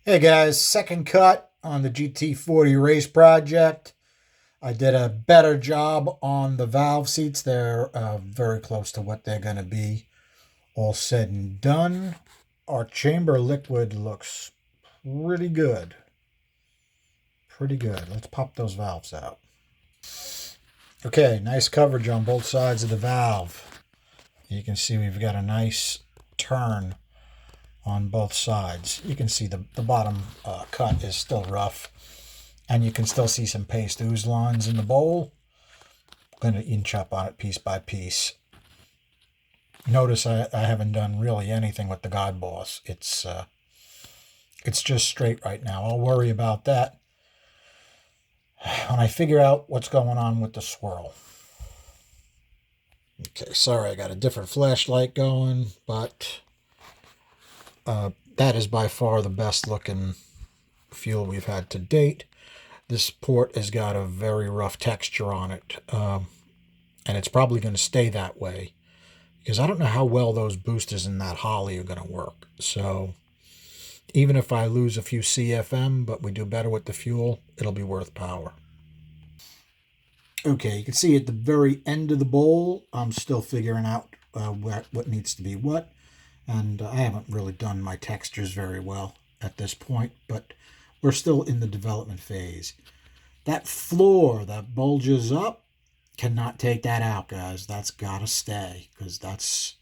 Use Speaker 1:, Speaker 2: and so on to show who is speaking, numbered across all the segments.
Speaker 1: Hey guys, second cut on the GT40 race project. I did a better job on the valve seats. They're very close to what they're going to be all said and done. Our chamber liquid looks pretty good. Pretty good. Let's pop those valves out. Okay, nice coverage on both sides of the valve. You can see we've got a nice turn on both sides. You can see the bottom cut is still rough. And you can still see some paste ooze lines in the bowl. I'm going to inch up on it piece by piece. Notice I haven't done really anything with the guide boss. It's just straight right now. I'll worry about that when I figure out what's going on with the swirl. Okay, sorry I got a different flashlight going, but that is by far the best looking fuel we've had to date. This port has got a very rough texture on it, and it's probably going to stay that way because I don't know how well those boosters in that Holly are going to work. So even if I lose a few CFM, but we do better with the fuel, it'll be worth power. Okay, you can see at the very end of the bowl, I'm still figuring out what needs to be what, and I haven't really done my textures very well at this point, but we're still in the development phase. That floor that bulges up, cannot take that out, guys. That's got to stay because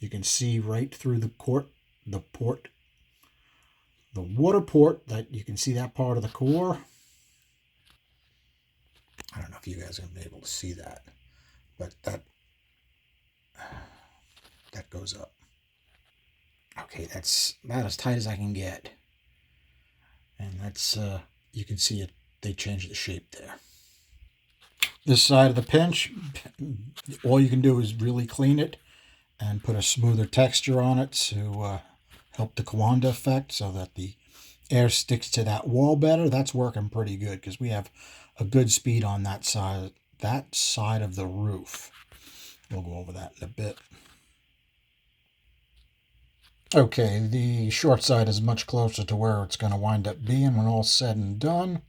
Speaker 1: you can see right through the water port, that you can see that part of the core. I don't know if you guys are going to be able to see that, but that goes up. Okay, that's about as tight as I can get. And that's, you can see it, they changed the shape there. This side of the pinch, all you can do is really clean it and put a smoother texture on it to help the Kawanda effect so that the air sticks to that wall better. That's working pretty good because we have a good speed on that side of the roof. We'll go over that in a bit. Okay, the short side is much closer to where it's going to wind up being when all's said and done,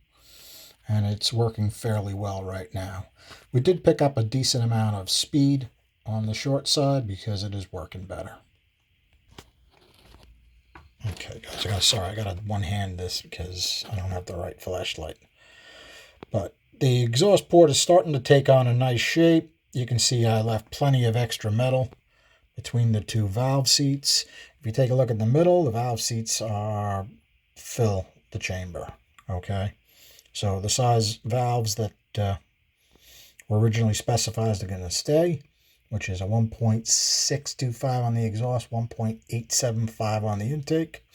Speaker 1: and it's working fairly well right now. We did pick up a decent amount of speed on the short side because it is working better. Okay, guys, I got to one-hand this because I don't have the right flashlight. But the exhaust port is starting to take on a nice shape. You can see I left plenty of extra metal between the two valve seats. If you take a look at the middle, the valve seats fill the chamber, okay? So the size valves that were originally specified are going to stay, which is a 1.625 on the exhaust, 1.875 on the intake.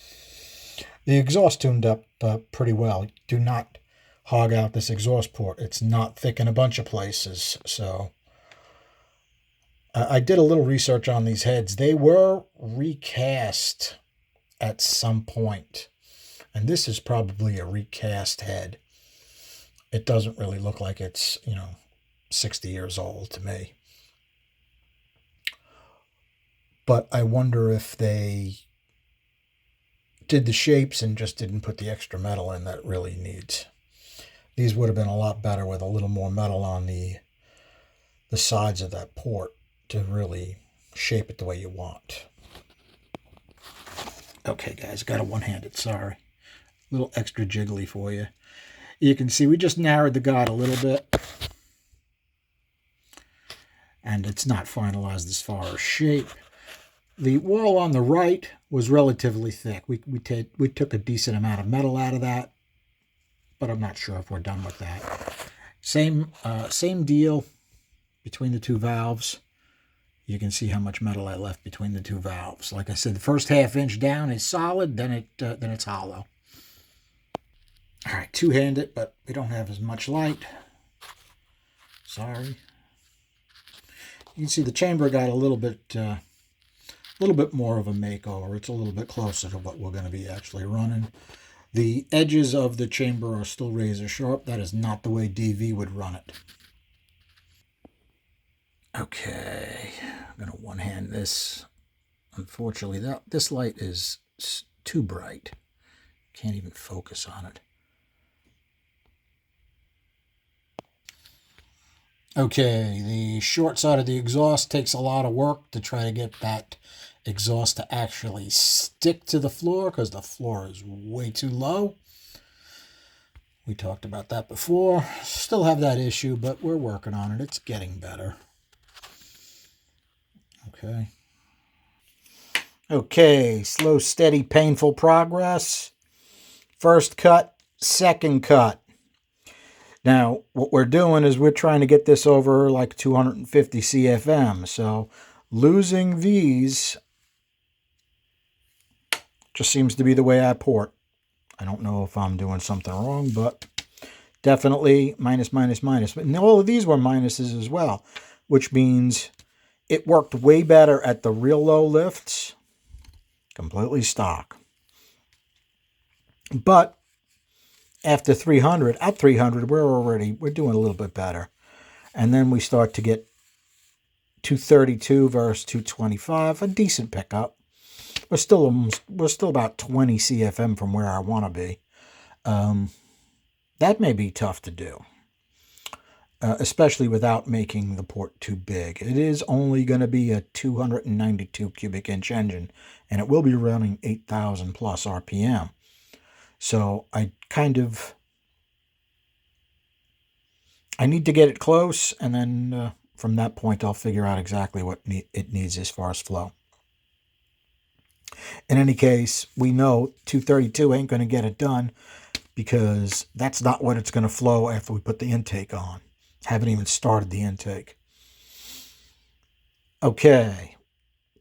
Speaker 1: The exhaust tuned up pretty well. Do not hog out this exhaust port. It's not thick in a bunch of places, so I did a little research on these heads. They were recast at some point, and this is probably a recast head. It doesn't really look like it's, 60 years old to me. But I wonder if they did the shapes and just didn't put the extra metal in that it really needs. These would have been a lot better with a little more metal on the sides of that port to really shape it the way you want. Okay, guys, got a one-handed, sorry. A little extra jiggly for you. You can see we just narrowed the guide a little bit. And it's not finalized as far as shape. The wall on the right was relatively thick. We took a decent amount of metal out of that, but I'm not sure if we're done with that. Same deal between the two valves. You can see how much metal I left between the two valves. Like I said, the first half-inch down is solid, then it's hollow. All right, two-handed, but we don't have as much light. Sorry. You can see the chamber got a little bit more of a makeover. It's a little bit closer to what we're going to be actually running. The edges of the chamber are still razor sharp. That is not the way DV would run it. Okay, I'm going to one-hand this. Unfortunately, this light is too bright. can't even focus on it. Okay, the short side of the exhaust takes a lot of work to try to get that exhaust to actually stick to the floor because the floor is way too low. We talked about that before. Still have that issue, but we're working on it. It's getting better. Okay. Okay, slow, steady, painful progress. First cut, second cut. Now, what we're doing is we're trying to get this over like 250 CFM. So losing these just seems to be the way I port. I don't know if I'm doing something wrong, but definitely minus, minus, minus. And all of these were minuses as well, which means it worked way better at the real low lifts. Completely stock. But after 300, at 300, we're doing a little bit better. And then we start to get 232 versus 225, a decent pickup. We're still about 20 CFM from where I want to be. That may be tough to do, especially without making the port too big. It is only going to be a 292 cubic inch engine, and it will be running 8,000 plus RPM. So I need to get it close, and then from that point I'll figure out exactly what it needs as far as flow. In any case, we know 232 ain't going to get it done because that's not what it's going to flow after we put the intake on. Haven't even started the intake. Okay,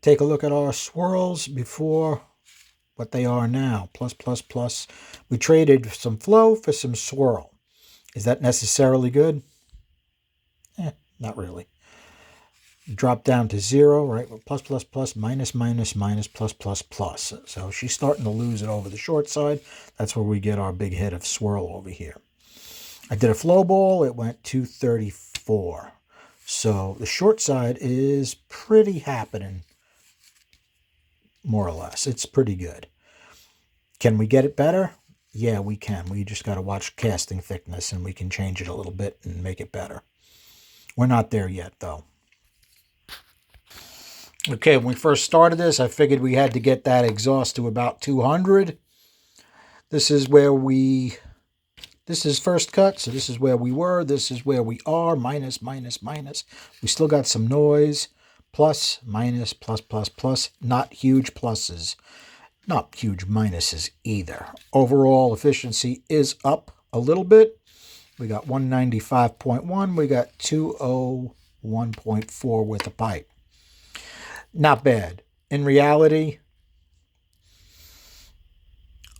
Speaker 1: take a look at our swirls before what they are now. Plus, plus, plus. We traded some flow for some swirl. Is that necessarily good? Not really. Drop down to 0, right? Plus, plus, plus, minus, minus, minus, plus, plus, plus. So she's starting to lose it over the short side. That's where we get our big hit of swirl over here. I did a flow ball. It went 234. So the short side is pretty happening, more or less. It's pretty good. Can we get it better? Yeah, we can. We just got to watch casting thickness, and we can change it a little bit and make it better. We're not there yet, though. Okay, when we first started this, I figured we had to get that exhaust to about 200. This is first cut, so this is where we were. This is where we are, minus, minus, minus. We still got some noise. Plus, minus, plus, plus, plus. Not huge pluses. Not huge minuses either. Overall efficiency is up a little bit. We got 195.1. We got 201.4 with a pipe. Not bad. In reality,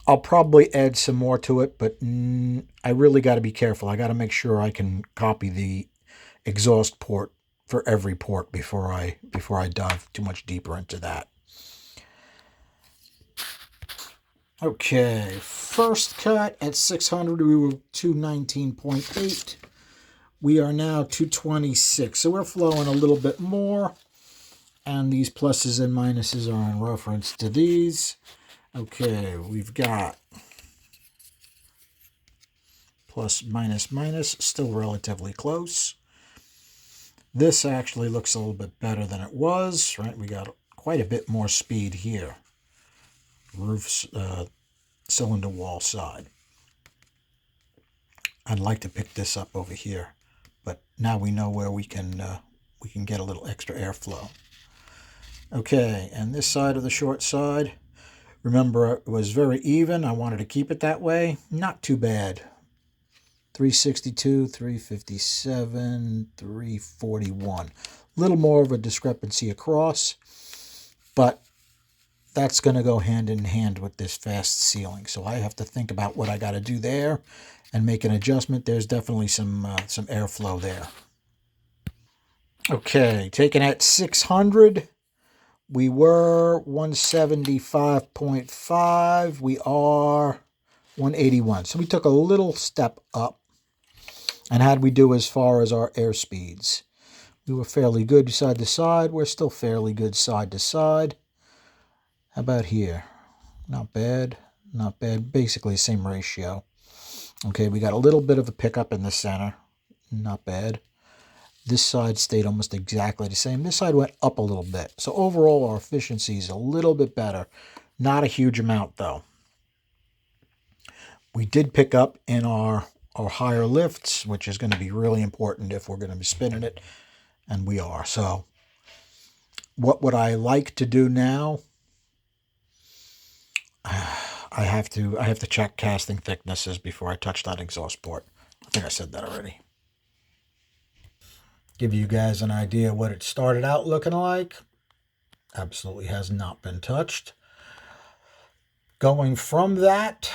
Speaker 1: I'll probably add some more to it, but I really got to be careful. I got to make sure I can copy the exhaust port for every port before I dive too much deeper into that. Okay, first cut at 600, we were 219.8. We are now 226, so we're flowing a little bit more. And these pluses and minuses are in reference to these. Okay, we've got plus, minus, minus, still relatively close. This actually looks a little bit better than it was, right? We got quite a bit more speed here. Roof, cylinder wall side. I'd like to pick this up over here, but now we know where we can get a little extra airflow. Okay, and this side of the short side, remember it was very even. I wanted to keep it that way. Not too bad. 362, 357, 341. A little more of a discrepancy across, but that's going to go hand in hand with this fast sealing. So I have to think about what I got to do there and make an adjustment. There's definitely some airflow there. Okay, taken at 600. We were 175.5. We are 181. So we took a little step up. And how'd we do as far as our air speeds? We were fairly good side to side. We're still fairly good side to side. How about here? Not bad. Not bad. Basically same ratio. Okay, we got a little bit of a pickup in the center. Not bad. This side stayed almost exactly the same. This side went up a little bit. So overall, our efficiency is a little bit better. Not a huge amount, though. We did pick up in our higher lifts, which is going to be really important if we're going to be spinning it, and we are. So what would I like to do now? I have to check casting thicknesses before I touch that exhaust port. I think I said that already. Give you guys an idea what it started out looking like. Absolutely has not been touched. Going from that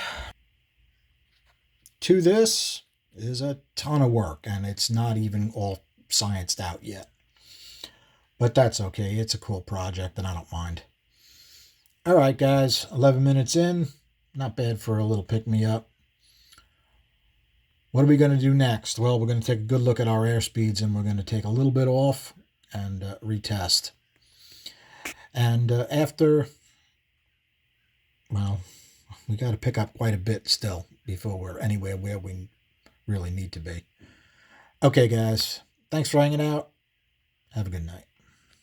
Speaker 1: to this is a ton of work, and it's not even all scienced out yet. But that's okay. It's a cool project, and I don't mind. All right, guys, 11 minutes in. Not bad for a little pick-me-up. What are we going to do next? Well, we're going to take a good look at our airspeeds, and we're going to take a little bit off and retest. And after, well, we got to pick up quite a bit still before we're anywhere where we really need to be. Okay, guys, thanks for hanging out. Have a good night.